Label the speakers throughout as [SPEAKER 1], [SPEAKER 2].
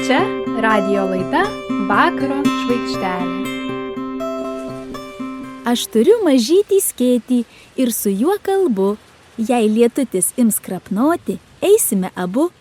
[SPEAKER 1] Čia radijo laida Vakaro žvaigždelė.
[SPEAKER 2] Aš turiu mažytį skėtį ir su juo kalbu. Jei lietutis ims krapnoti, eisime abu.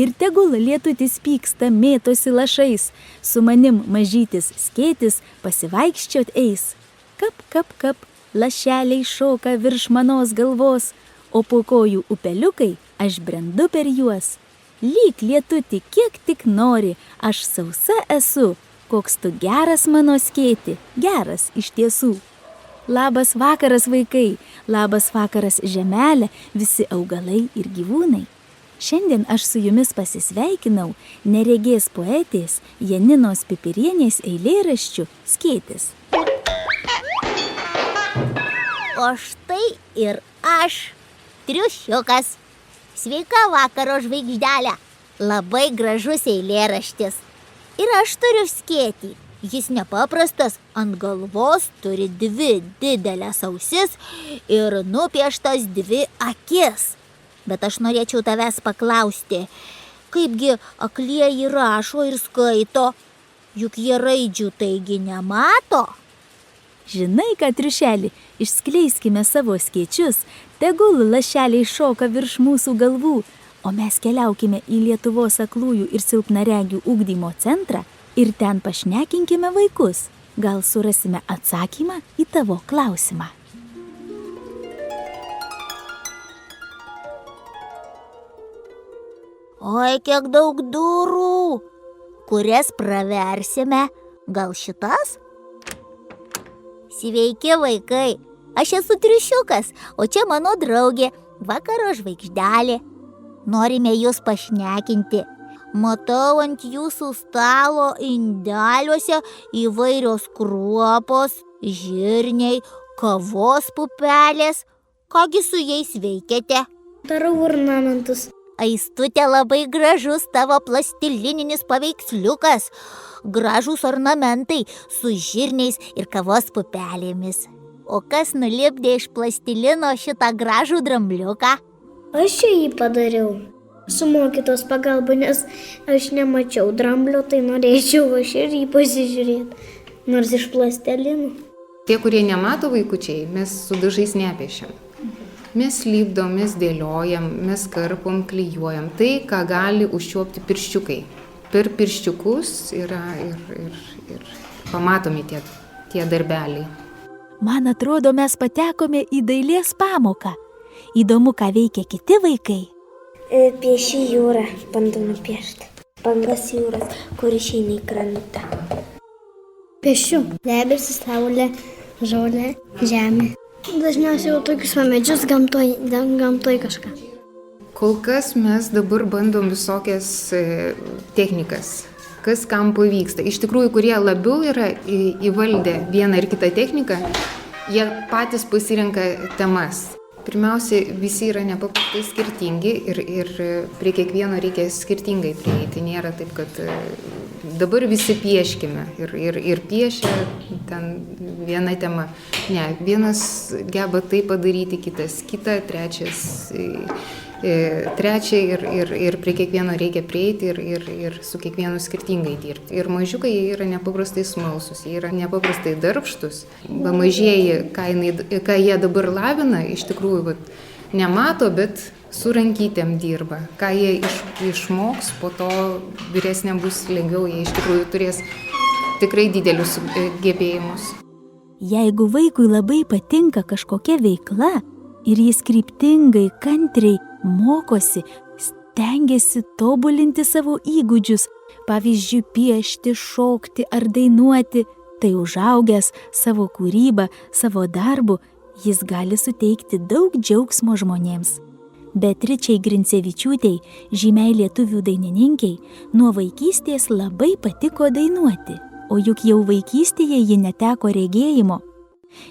[SPEAKER 2] Ir tegul lietutis pyksta, mėtosi lašais, su manim mažytis skėtis pasivaikščiot eis. Kap, kap, kap, lašeliai šoka virš manos galvos, o po kojų upeliukai aš brendu per juos. Lyg lietuti, kiek tik nori, aš sausa esu, koks tu geras mano skėti, geras iš tiesų. Labas vakaras, vaikai, labas vakaras žemelė, visi augalai ir gyvūnai. Šiandien aš su jumis pasisveikinau neregės poetės Janinos Pipirienės eilėraščiu Skėtis.
[SPEAKER 3] O štai ir aš, triušiukas. Sveika vakaro žvaigždelė. Labai gražus eilėraštis. Ir aš turiu skėtį. Jis nepaprastas, ant galvos turi 2 didelės ausis ir nupieštas 2 akis. Bet aš norėčiau tavęs paklausti, kaipgi aklieji rašo ir skaito, juk jie raidžių taigi nemato.
[SPEAKER 2] Žinai ką, triušeli, išskleiskime savo skėčius, tegul lašeliai šoka virš mūsų galvų, o mes keliaukime į Lietuvos aklųjų ir silpnaregių ugdymo centrą ir ten pašnekinkime vaikus. Gal surasime atsakymą į tavo klausimą.
[SPEAKER 3] Oi, kiek daug durų. Kurias praversime? Gal šitas? Sveiki, vaikai. Aš esu triušiukas, o čia mano draugė, vakaro žvaigždelė. Norime jūs pašnekinti. Matau ant jūsų stalo indeliuose įvairios kruopos, žirniai, kavos pupelės. Kągi su jais veikiate?
[SPEAKER 4] Darau ornamentus.
[SPEAKER 3] Aistute, labai gražus tavo plastilininis paveiksliukas. Gražūs ornamentai su žirniais ir kavos pupelėmis. O kas nulipdė iš plastilino šitą gražų drambliuką?
[SPEAKER 4] Aš čia jį padariau. Su mokytos pagalba, nes aš nemačiau dramblio, tai norėčiau aš ir jį pasižiūrėti. Nors iš plastilino.
[SPEAKER 5] Tie, kurie nemato vaikučiai, mes su dažais nepiešiam. Mes lipdom, mes dėliojam, mes karpom, klijuojam. Tai, ką gali užčiuopti pirščiukai. Per pirščiukus yra ir pamatomi tie darbeliai.
[SPEAKER 2] Man atrodo, mes patekome į dailės pamoką. Įdomu, ką veikia kiti vaikai.
[SPEAKER 4] Piešiu jūrą, bandau nupiešti. Bangas jūras, kur išeina į krantą. Piešiu debesis, saulė, žolė, žemė. Dažniausiai jau tokius medžius gamtoj kažką.
[SPEAKER 5] Kol kas mes dabar bandom visokias technikas, kas kam pavyksta. Iš tikrųjų, kurie labiau yra įvaldę vieną ir kitą techniką, jie patys pasirenka temas. Pirmiausia, visi yra nepaprastai skirtingi ir prie kiekvieno reikia skirtingai prieiti. Nėra taip, kad dabar visi pieškime ir piešia ten viena tema. Ne, vienas geba tai padaryti, kitas kitą, trečia ir prie kiekvieno reikia prieiti ir su kiekvienu skirtingai dirbti. Ir mažiukai jie yra nepaprastai smalsus, jie yra nepaprastai darbštus. Mažieji, ką jie dabar lavina, iš tikrųjų nemato, bet su rankytėm dirba. Ką jie išmoks, po to vyresniam bus lengviau, jie iš tikrųjų turės tikrai didelius gebėjimus.
[SPEAKER 2] Jeigu vaikui labai patinka kažkokia veikla ir jis kryptingai, kantriai mokosi, stengiasi tobulinti savo įgūdžius, pavyzdžiui, piešti, šokti ar dainuoti, tai užaugęs savo kūrybą, savo darbu, jis gali suteikti daug džiaugsmo žmonėms. Beatričei Grincevičiūtei, žymiai lietuvių dainininkiai, nuo vaikystės labai patiko dainuoti, o juk jau vaikystėje ji neteko regėjimo.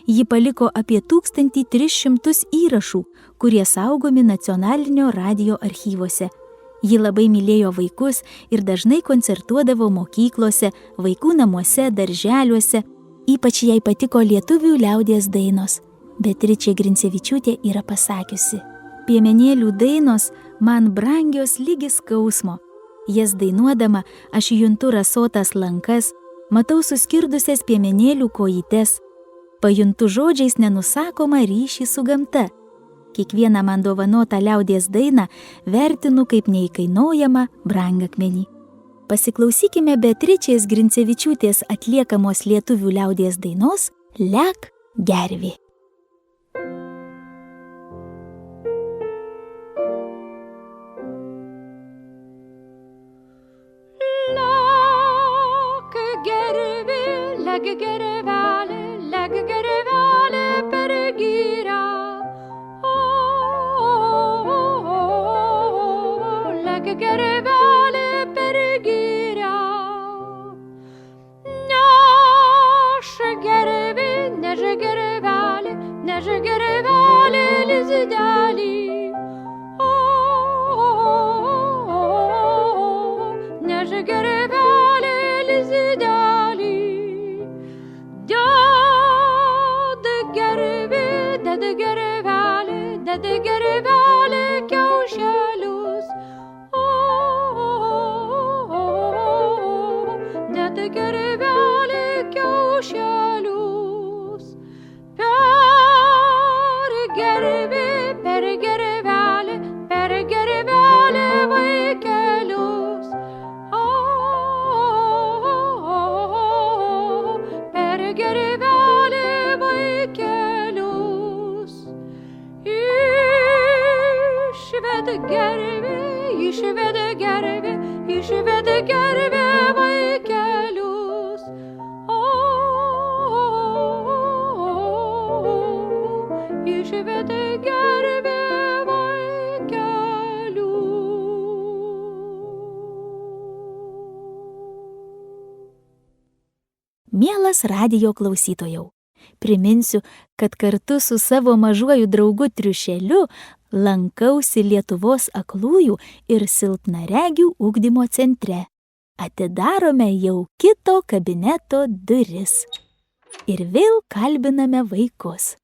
[SPEAKER 2] Ji paliko apie 1300 įrašų, kurie saugomi nacionalinio radijo archyvuose. Ji labai mylėjo vaikus ir dažnai koncertuodavo mokyklose, vaikų namuose, darželiuose. Ypač jai patiko lietuvių liaudies dainos. Beatričė Grincevičiūtė yra pasakiusi: piemenėlių dainos man brangios ligi skausmo. Jas dainuodama aš juntu rasotas lankas, matau suskirdusias piemenėlių kojytes, pajuntu žodžiais nenusakomą ryšį su gamta. Kiekvieną man dovanotą liaudies dainą vertinu kaip neįkainojamą brangakmenį. Pasiklausykime Beatričės Grincevičiūtės atliekamos lietuvių liaudies dainos Lek gervė.
[SPEAKER 1] Leg gervelė per gyrą. Leg gervelė per gyrą. Než gervelė lizdelį. Než gervelė lizdelį. Deda gervelė kiaušelius. Deda gervelė kiaušelius. Per gervelę vaikelius. Per gervelę vaikelius. Išveda gervė vaikelius. Išveda gervė vaikelius.
[SPEAKER 2] Mielas radijo klausytojau, priminsiu, kad kartu su savo mažuoju draugu Triušeliu lankausi Lietuvos aklųjų ir silpnaregių ugdymo centre. Atidarome jau kito kabineto duris. Ir vėl kalbiname vaikus.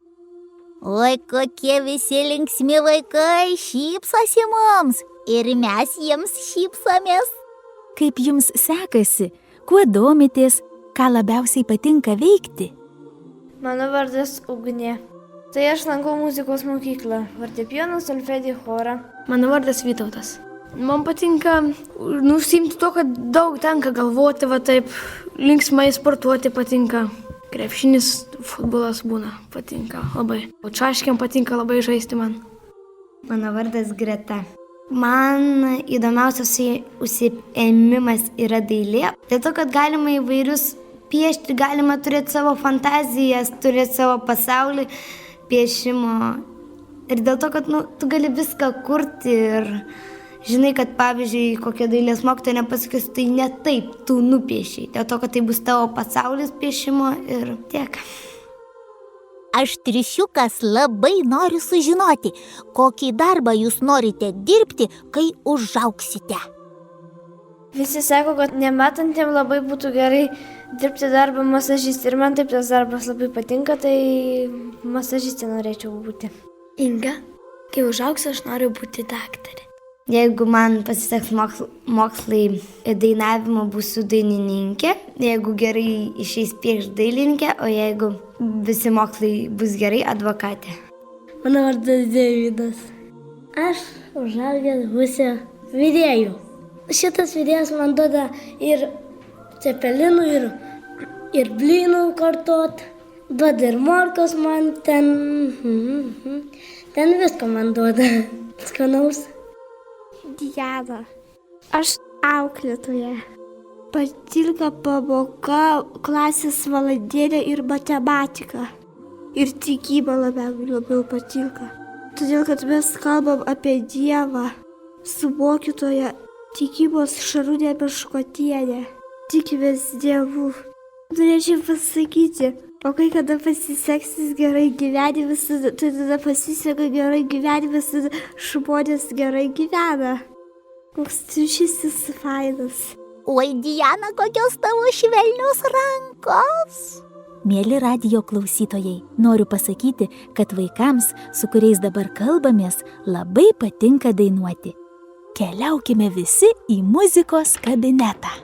[SPEAKER 3] Oi, kokie visi linksmi vaikai šypsosi mums ir mes jiems šypsomės.
[SPEAKER 2] Kaip jums sekasi, kuo domitės, ką labiausiai patinka veikti?
[SPEAKER 4] Mano vardas Ugnė. Tai aš lankau muzikos mokyklą, fortepijoną, solfedį, chorą.
[SPEAKER 6] Mano vardas Vytautas. Man patinka nusimti to, kad daug tenka galvoti, va taip, linksmai sportuoti patinka. Krepšinis, futbolas būna, patinka labai. O čaškiam patinka labai žaisti man.
[SPEAKER 7] Mano vardas Greta. Man įdomiausias užsiėmimas yra dailė. Dėl to, kad galima įvairius piešti, galima turėti savo fantazijas, turėti savo pasaulį piešimo. Ir dėl to, kad tu gali viską kurti ir žinai, kad pavyzdžiui, kokia dailės mokytoja nepasakys, tai ne taip tu nupiešiai. Dėl to, kad tai bus tavo pasaulis piešimo ir tiek.
[SPEAKER 3] Aš Triušiukas labai noriu sužinoti, kokį darbą jūs norite dirbti, kai užaugsite.
[SPEAKER 4] Visi sako, kad nematantiem labai būtų gerai dirbti darbą masažistė. Ir man taip tas darbas labai patinka, tai masažistė norėčiau būti.
[SPEAKER 6] Inga, kai užaugsiu, aš noriu būti daktarė.
[SPEAKER 7] Jeigu man pasiseks mokslai dainavimo, būsiu dainininkė. Jeigu gerai išeis piešti dailininkė, o jeigu visi mokslai bus gerai, advokatė.
[SPEAKER 6] Mano vardas Deividas. Aš užaugęs būsiu virėju. Šitas virėjas man duoda ir cepelinų, ir blynų kartot. Duoda ir morkos man ten visko man duoda. Skanaus.
[SPEAKER 4] Diana. Aš auklėtoja. Patinka pamoka, klasės valandėlė ir matematika. Ir tikyba labiau patinka. Todėl, kad mes kalbam apie Dievą su mokytoja tikybos Šarūnė Peškotienė. Tikimės Dievu. Norėčiau pasakyti, o kai kada pasiseksis gerai gyvenimas, tai tada pasiseka gerai gyvenimas, tada žmonės gerai gyvena. Koks triušis jis fainas.
[SPEAKER 3] Oi, Diana, kokios tavo švelnios rankos.
[SPEAKER 2] Mieli radijo klausytojai, noriu pasakyti, kad vaikams, su kuriais dabar kalbamės, labai patinka dainuoti. keliaukime visi į muzikos kabinetą.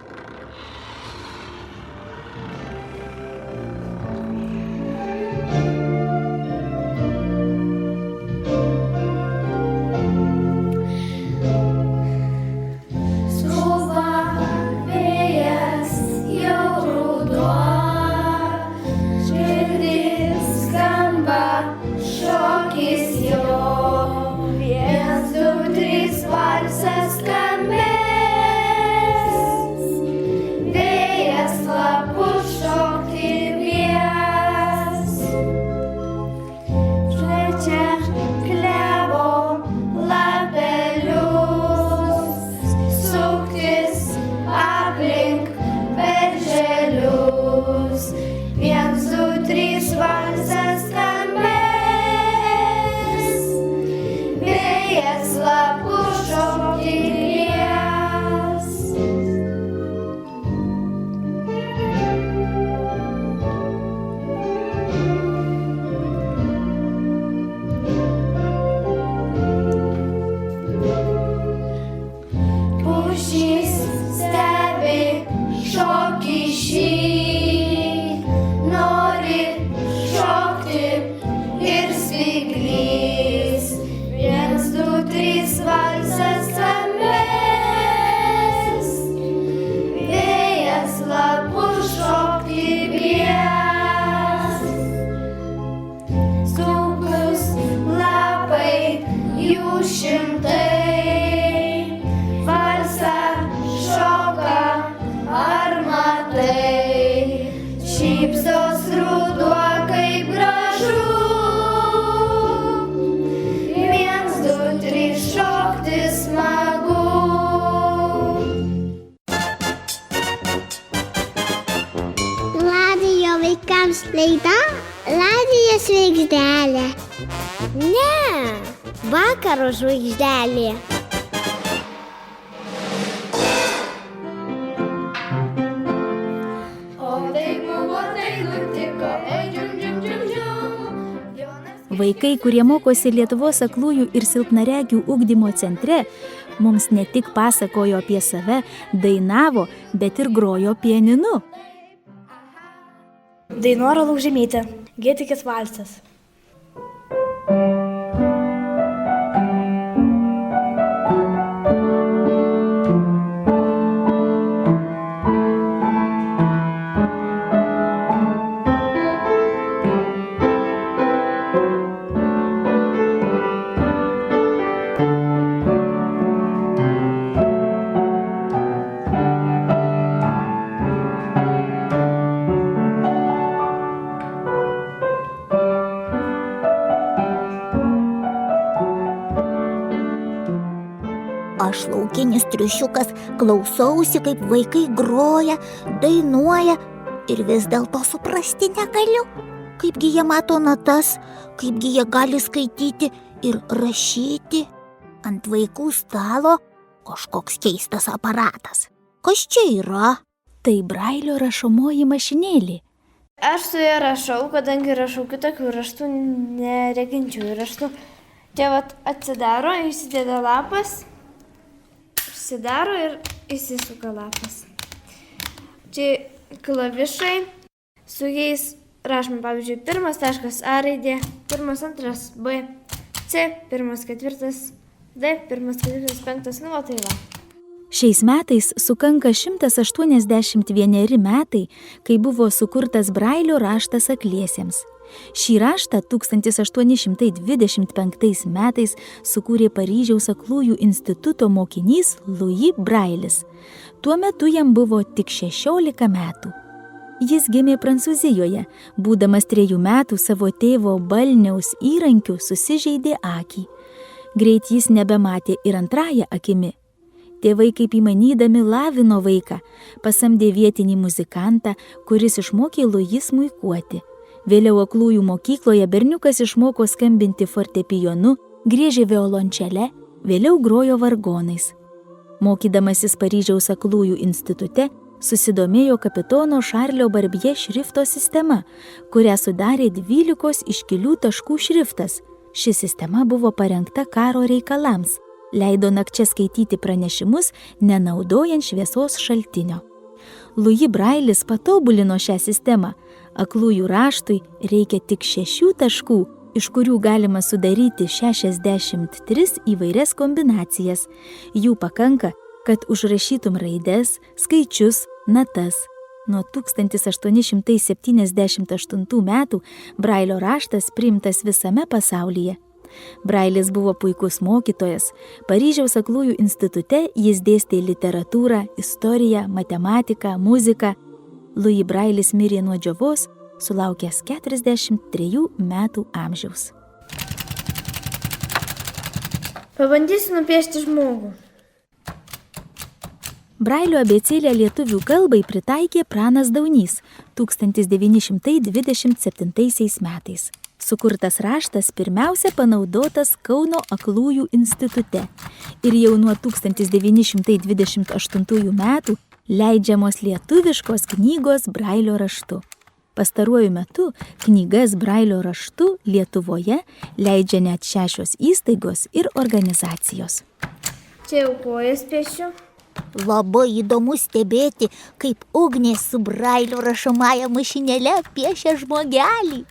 [SPEAKER 3] Vaikams laida Radijo žvaigždelė. Ne, vakaro žvaigždelė.
[SPEAKER 2] Vaikai, kurie mokosi Lietuvos aklųjų ir silpnaregių ugdymo centre, mums ne tik pasakojo apie save, dainavo, bet ir grojo pianinu.
[SPEAKER 6] Dainora Laukžemytė, Gėtikės valsas.
[SPEAKER 3] Aš laukinis triušiukas klausausi, kaip vaikai groja, dainuoja ir vis dėlto suprasti negaliu. Kaipgi jie mato natas, kaipgi jie gali skaityti ir rašyti. Ant vaikų stalo kažkoks keistas aparatas. Kas čia yra?
[SPEAKER 2] Tai Brailio rašomoji mašinėlė.
[SPEAKER 6] Aš su ja rašau, kadangi rašau kitokių raštų, nereginčių raštų. Čia vat atsidaro, įsideda lapas. Užsidaro ir įsisuka lapas. Čia klavišai, su jais rašome, pavyzdžiui, pirmas taškas A raidė, pirmas, antras B, C, pirmas, ketvirtas D, pirmas, ketvirtas, penktas, tai va.
[SPEAKER 2] Šiais metais sukanka 181 metai, kai buvo sukurtas Brailio raštas akliesiems. Šį raštą 1825 metais sukūrė Paryžiaus aklųjų instituto mokinys Louis Brailis. Tuo metu jam buvo tik 16 metų. Jis gimė Prancūzijoje, būdamas 3 metų savo tėvo balniaus įrankiu susižeidė akį. Greit jis nebematė ir antrąją akimi. Tėvai kaip įmanydami lavino vaiką, pasamdė vietinį muzikantą, kuris išmokė Louis smuikuoti. Vėliau aklųjų mokykloje berniukas išmoko skambinti fortepijonu, griežė violončele, vėliau grojo vargonais. Mokydamasis Paryžiaus aklųjų institute, susidomėjo kapitono Šarlio Barbie šrifto sistema, kurią sudarė 12 iškilių taškų šriftas. Ši sistema buvo parengta karo reikalams. leido nakčia skaityti pranešimus, nenaudojant šviesos šaltinio. Louis Brailis patobulino šią sistemą. Aklųjų raštui reikia tik 6 taškų, iš kurių galima sudaryti 63 įvairias kombinacijas. Jų pakanka, kad užrašytum raides, skaičius, natas. Nuo 1878 metų Brailio raštas priimtas visame pasaulyje. Brailis buvo puikus mokytojas. Paryžiaus aklųjų institute jis dėstė literatūrą, istoriją, matematiką, muziką. Louis Brailis mirė nuo džiovos, sulaukęs 43 metų amžiaus.
[SPEAKER 4] Pabandysiu nupiešti žmogų.
[SPEAKER 2] Brailio abėcėlę lietuvių kalbai pritaikė Pranas Daunys 1927 metais. Sukurtas raštas pirmiausia panaudotas Kauno aklųjų institute ir jau nuo 1928 metų leidžiamos lietuviškos knygos Brailio raštu. Pastaruoju metu knygas Brailio raštu Lietuvoje leidžia net 6 įstaigos ir organizacijos.
[SPEAKER 4] Čia jau kojas piešiu.
[SPEAKER 3] Labai įdomu stebėti, kaip Ugnė su Brailio rašomąja mašinėle piešia žmogelį.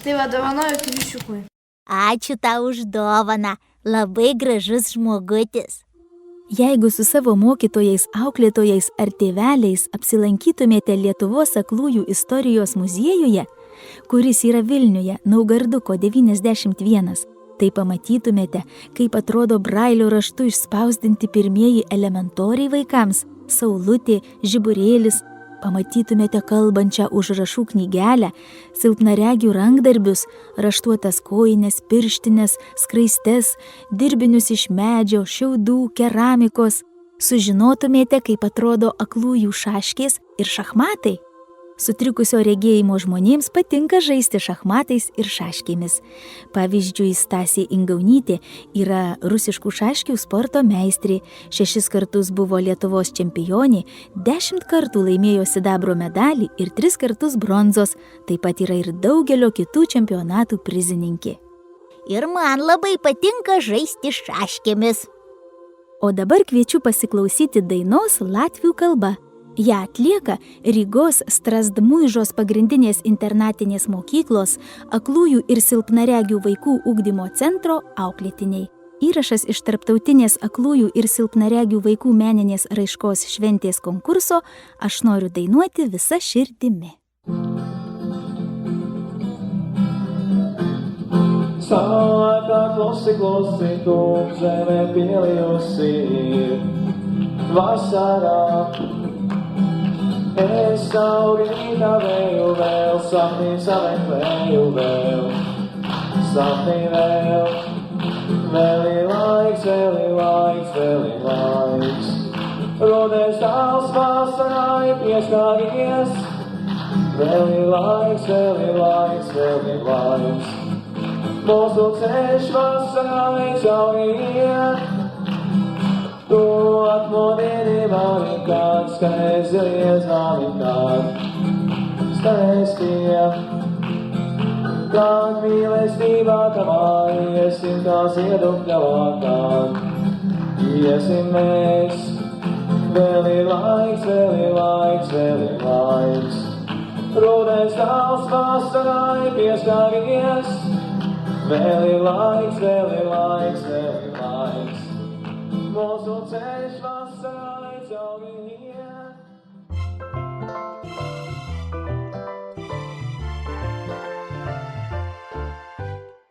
[SPEAKER 4] Tai va, dovanoju triušiukui.
[SPEAKER 3] Ačiū tau už dovaną. Labai gražus žmogutis.
[SPEAKER 2] Jeigu su savo mokytojais, auklėtojais ar tėveliais apsilankytumėte Lietuvos aklųjų istorijos muziejuje, kuris yra Vilniuje, Naugarduko 91, tai pamatytumėte, kaip atrodo Brailio raštu išspausdinti pirmieji elementoriai vaikams – saulutė, žiburėlis. Pamatytumėte kalbančią užrašų knygelę, silpnaregių rankdarbius, raštuotas kojines, pirštines, skraistes, dirbinius iš medžio, šiaudų, keramikos. Sužinotumėte, kaip atrodo aklųjų šaškės ir šachmatai. Sutrikusio regėjimo žmonėms patinka žaisti šachmatais ir šaškėmis. Pavyzdžiui, Stasė Ingaunytė yra rusiškų šaškių sporto meistrė, 6 kartus buvo Lietuvos čempionė, 10 kartų laimėjo sidabro medalį ir 3 kartus bronzos, taip pat yra ir daugelio kitų čempionatų prizininkė.
[SPEAKER 3] Ir man labai patinka žaisti šaškėmis.
[SPEAKER 2] O dabar kviečiu pasiklausyti dainos latvių kalba. Ja atlieka Rygos Strazdmuižos pagrindinės internatinės mokyklos aklųjų ir silpnaregių vaikų ugdymo centro auklėtiniai. Įrašas iš tarptautinės aklųjų ir silpnaregių vaikų meninės raiškos šventės konkurso Aš noriu dainuoti visa širdimi.
[SPEAKER 8] Saulētā klusi, tūp zeme pielijusi vasarā. Es savu rītā vēju vēl, sapnī sameklēju vēl, sapnī vēl. Vēl ir laiks, vēl ir laiks, vēl ir laiks. Rodēs tāls vasarai piestāvies. Vēl ir laiks, vēl ir laiks, vēl ir laiks. Mūsu ceļš vasarai cauri iet. Tu atmodini mani kād, skanēsies mani kād, skanēstie. Kād mīlestībā tavā iesim, kā ziedukļavā kād, iesim mēs. Vēl ir laiks, vēl ir laiks, vēl ir laiks. Rudens tāls vasarai pieskāries. Vēl ir laiks, vēl ir laiks, vēl ir laiks. Mūsu ceļš vasarai cauri iet.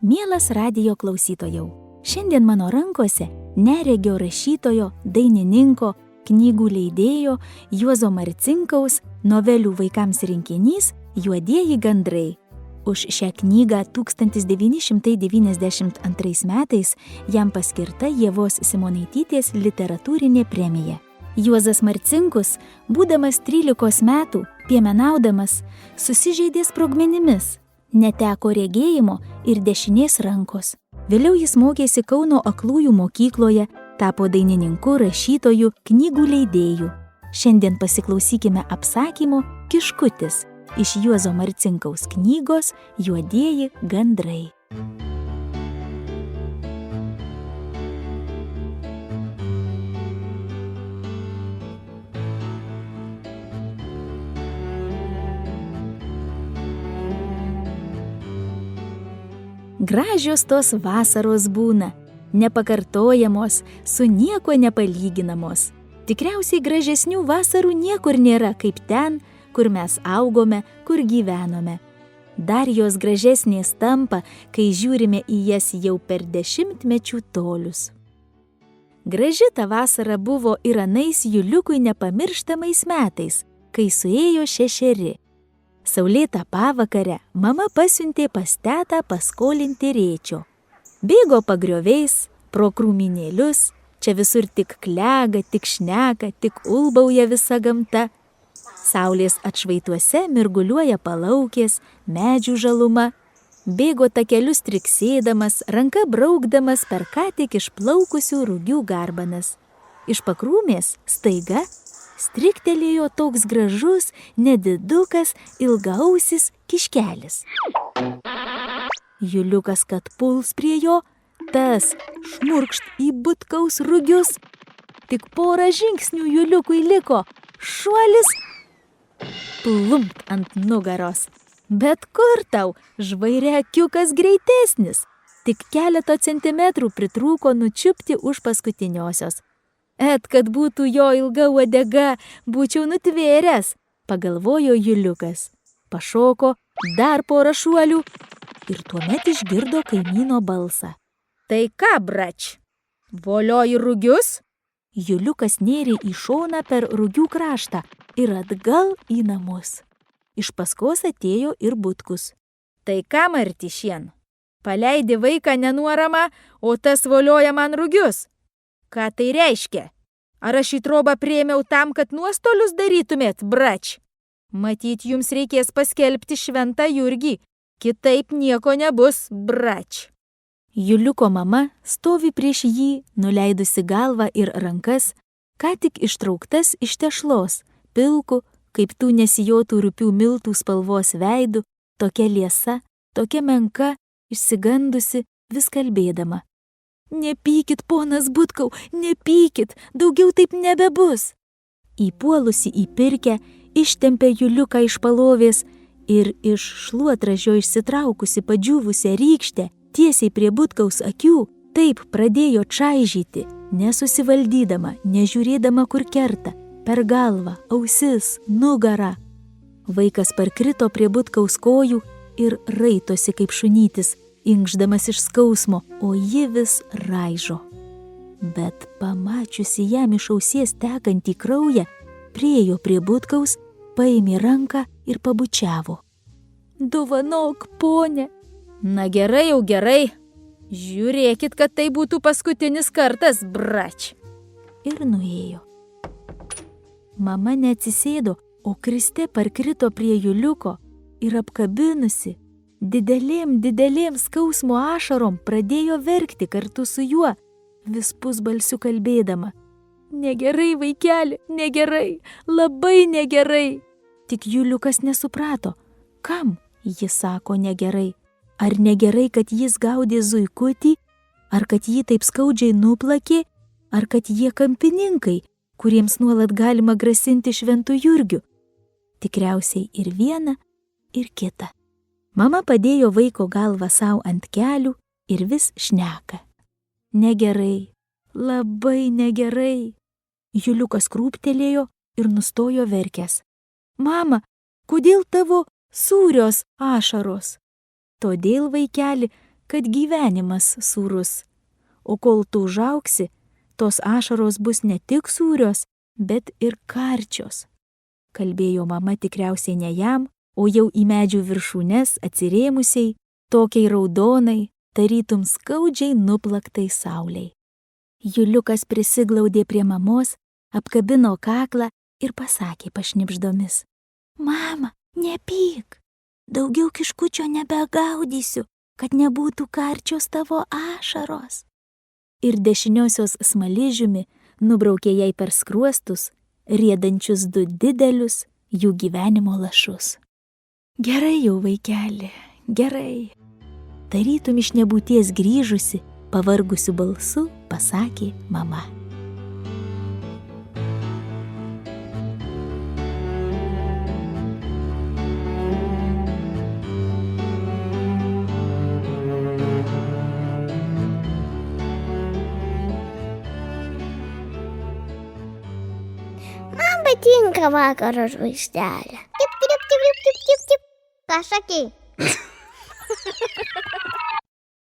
[SPEAKER 2] Mielas radijo klausytojau, šiandien mano rankose neregio rašytojo, dainininko, knygų leidėjo Juozo Marcinkaus novelių vaikams rinkinys Juodieji gandrai. Už šią knygą 1992 metais jam paskirta Ievos Simonaitytės literatūrinė premija. Juozas Marcinkus, būdamas 13 metų, piemenaudamas, susižeidė sprogmenimis, neteko regėjimo ir dešinės rankos. Vėliau jis mokėsi Kauno aklųjų mokykloje, tapo dainininku, rašytoju, knygų leidėju. Šiandien pasiklausykime apsakymo Kiškutis iš Juozo Marcinkaus knygos Juodieji gandrai. Gražios tos vasaros būna, nepakartojamos, su niekuo nepalyginamos. Tikriausiai gražesnių vasarų niekur nėra kaip ten, kur mes augome, kur gyvenome. Dar jos gražesnės tampa, kai žiūrime į jas jau per 10-mečių tolius. Graži ta vasara buvo ir anais Juliukui nepamirštamais metais, kai suėjo 6. Saulėtą pavakarę mama pasiuntė pas tetą paskolinti rėčio. Bėgo pagrioviais, pro krūminėlius, čia visur tik klega, tik šneka, tik ulbauja visa gamta. Saulės atšvaituose mirguliuoja palaukės, medžių žaluma. Bėgo takelius triksėdamas, ranka braukdamas per ką tik išplaukusių rugių garbanas. Iš pakrūmės staiga striktelėjo toks gražus, nedidukas, ilgaausis kiškelis. Juliukas, kad puls prie jo, tas šmurkšt į butkaus rugius. Tik porą žingsnių Juliukui liko, šuolis, plumpt ant nugaros. Bet kur tau, žvairekiukas greitesnis? Tik keletą centimetrų pritrūko nučiupti už paskutiniosios. Kad būtų jo ilga uodega, būčiau nutvėręs, pagalvojo Juliukas. Pašoko dar porą šuolių ir tuomet išgirdo kaimyno balsą. Tai ką, brač, volioji rugius? Juliukas nėrė į šoną per rugių kraštą ir atgal į namus. Iš paskos atėjo ir butkus. Tai ką, Martišien? Paleidi vaiką nenuoramą, o tas volioja man rugius. Ką tai reiškia? Ar aš į trobą priėmiau tam, kad nuostolius darytumėt, brač? Matyt, jums reikės paskelbti šventą Jurgį. Kitaip nieko nebus, brač. Juliuko mama stovi prieš jį, nuleidusi galvą ir rankas, ką tik ištrauktas iš tešlos, pilku, kaip tų nesijotų rupių miltų spalvos veidų, tokia liesa, tokia menka, išsigandusi, vis kalbėdama. Nepykit, ponas Butkau, nepykit, daugiau taip nebebus. Įpuolusi į pirkę, ištempė Juliuką iš palovės ir iš šluotražio išsitraukusi padžiūvusią rykštę tiesiai prie Butkaus akių, taip pradėjo čaižyti, nesusivaldydama, nežiūrėdama kur kerta. Per galvą, ausis, nugarą. Vaikas parkrito prie Butkaus kojų ir raitosi kaip šunytis, inkšdamas iš skausmo, o ji vis raižo. Bet pamačiusi jam iš ausies tekantį kraują, priėjo prie Butkaus, paėmė ranką ir pabučiavo. Dovanok, ponė. Na gerai, jau gerai. Žiūrėkit, kad tai būtų paskutinis kartas, brač. Ir nuėjo. Mama neatsisėdo, o Kristė parkrito prie Juliuko ir apkabinusi, didelėm skausmo ašarom pradėjo verkti kartu su juo, vis pusbalsiu kalbėdama. Negerai, vaikeli, negerai, labai negerai. Tik Juliukas nesuprato, kam ji sako negerai. Ar negerai, kad jis gaudė zuikutį, ar kad jį taip skaudžiai nuplakė, ar kad jie kampininkai, kuriems nuolat galima grasinti šventu Jurgiu. Tikriausiai ir viena, ir kita. Mama padėjo vaiko galvą savo ant kelių ir vis šneka. Negerai, labai negerai. Juliukas krūptelėjo ir nustojo verkęs. Mama, kodėl tavo sūrios ašaros? Todėl, vaikeli, kad gyvenimas sūrus. O kol tu užaugsi, tos ašaros bus ne tik sūrios, bet ir karčios. Kalbėjo mama tikriausiai ne jam, o jau į medžių viršūnes atsirėmusiai, tokiai raudonai, tarytum skaudžiai nuplaktai saulei. Juliukas prisiglaudė prie mamos, apkabino kaklą ir pasakė pašnibždomis. Mama, nepyk, daugiau kiškučio nebegaudysiu, kad nebūtų karčios tavo ašaros. Ir dešiniosios smaližiumi nubraukė jai per skruostus, riedančius 2 didelius jų gyvenimo lašus. Gerai jau, vaikeli, gerai. Tarytum iš nebūties grįžusi, pavargusiu balsu pasakė mama.
[SPEAKER 4] patinka vakaro žvaigždelė.
[SPEAKER 3] Tip, tip, tip, tip, tip, tip, tip. Ką sakei?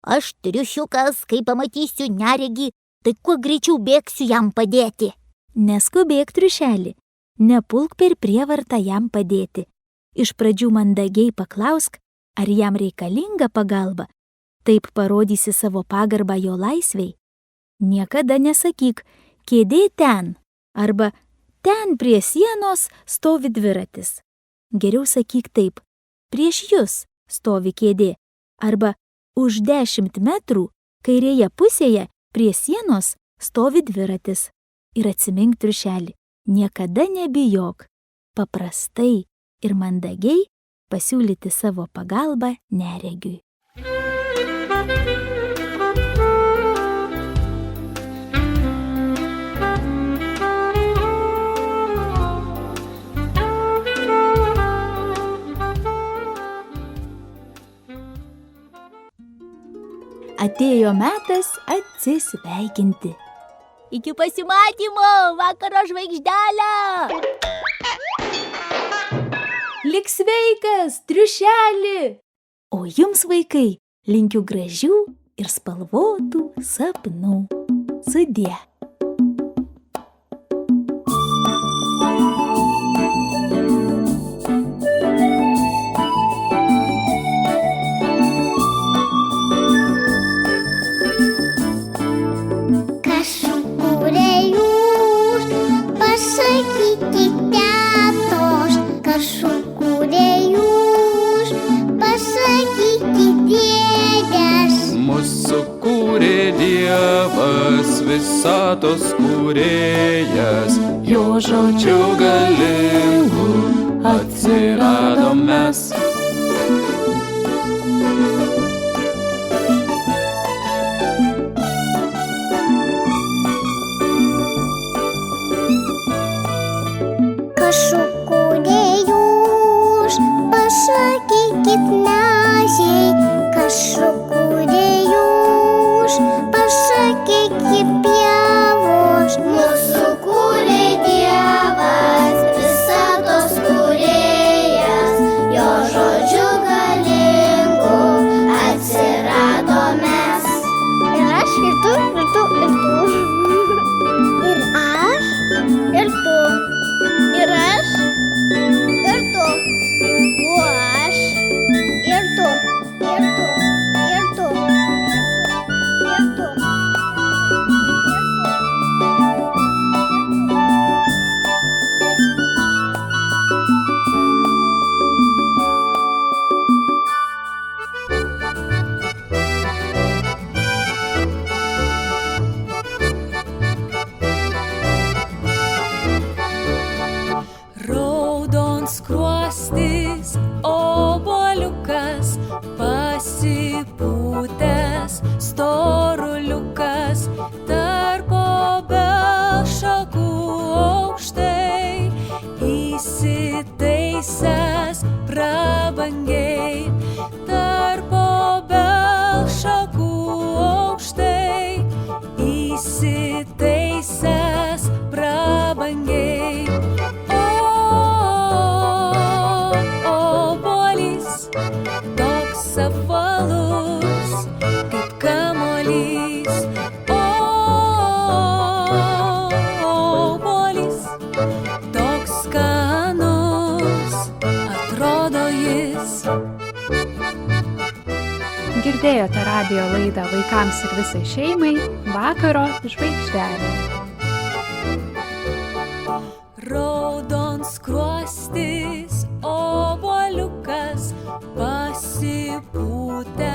[SPEAKER 3] Aš triušiukas, kai pamatysiu neregį, tai kuo greičiau bėgsiu jam padėti.
[SPEAKER 2] Neskubėk, triušelį, nepulk per prievartą jam padėti. Iš pradžių mandagiai paklausk, ar jam reikalinga pagalba. Taip parodysi savo pagarbą jo laisvei. Niekada nesakyk, kėdė ten, arba ten prie sienos stovi dviratis. Geriau sakyk taip, prieš jus stovi kėdė, arba už 10 metrų kairėje pusėje prie sienos stovi dviratis. Ir atsimink, triušelį, niekada nebijok, paprastai ir mandagiai pasiūlyti savo pagalbą neregiui. Atėjo metas atsisveikinti.
[SPEAKER 3] Iki pasimatymo, vakaro žvaigždelę!
[SPEAKER 2] Lik sveikas, triušelį! O jums, vaikai, linkiu gražių ir spalvotų sapnų. Sudie.
[SPEAKER 9] Visatos kūrėjas, jo žodžiu galingu atsiradom mes.
[SPEAKER 4] Kas sukūrė jūs, pasakykit naziai, kas sukūrė jūs, pasakykit pievos. Mūsų kūrė Dievas, visatos kūrėjas, jo žodžiu galingu atsirado mes. Ir aš, ir tu, ir tu, ir tu. Ir aš, ir tu. Ir aš, ir tu. O aš, ir tu, ir tu, ir tu, ir tu.
[SPEAKER 1] Skruostis obuoliukas, pasipūtęs storuliukas, tarp obels šakų aukštai, įsitaisęs prabangiai, tarp obels šakų aukštai, įsitaisęs prabangiai. Apvalus, kaip kamuolys, obuolys, toks skanus, atrodo jis.
[SPEAKER 10] Girdėjote radijo laidą vaikams ir visai šeimai Vakaro žvaigždelė.
[SPEAKER 1] Raudonskruostis obuoliukas, pasipūtęs